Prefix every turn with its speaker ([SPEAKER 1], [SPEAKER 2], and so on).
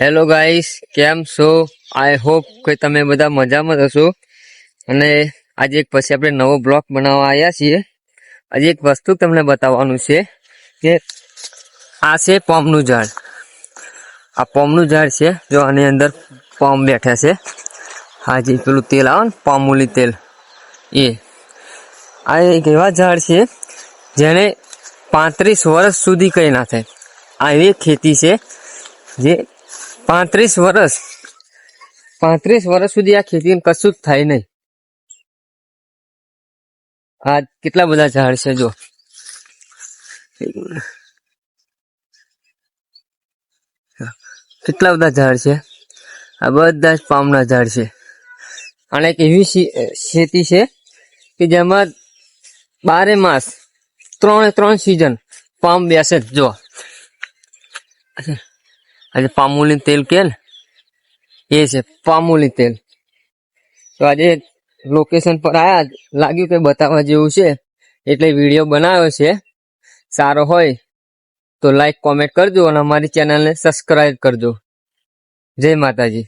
[SPEAKER 1] Hello guys, કેમ છો? I hope કે તમે બધા મજામાં હશો. અને આજે એક પછી આપણે નવો બ્લોગ બનાવવા આવ્યા છીએ. આજે એક વસ્તુ તમને બતાવવાનું છે કે આ છે પોમનું ઝાડ. આ પોમનું ઝાડ છે. જો આની અંદર પોમ બેઠા છે. આ જે પેલું તેલ આવે ને પામૂલી તેલ, એ આ એક એવા ઝાડ છે જેને 35 વર્ષ સુધી કંઈ ના થાય. આ એવી ખેતી છે જે 35 વર્ષ સુધી આ ખેતી કશું જ થાય નહીં. આ કેટલા બધા ઝાડ છે, જો કેટલા બધા ઝાડ છે. આ બધા જ પામના ઝાડ છે. અને એક એવી ખેતી છે કે જેમાં 12 માસ 3 સિઝન પામ બેસે. જો આજે પામૂલી તેલ કે ને, એ છે પામૂલી તેલ. તો આજે લોકેશન પર આયા, લાગ્યું કે બતાવવા જેવું છે એટલે વિડીયો બનાવ્યો છે. સારો હોય તો લાઈક કોમેન્ટ કરજો અને અમારી ચેનલને સબસ્ક્રાઈબ કરજો. જય માતાજી.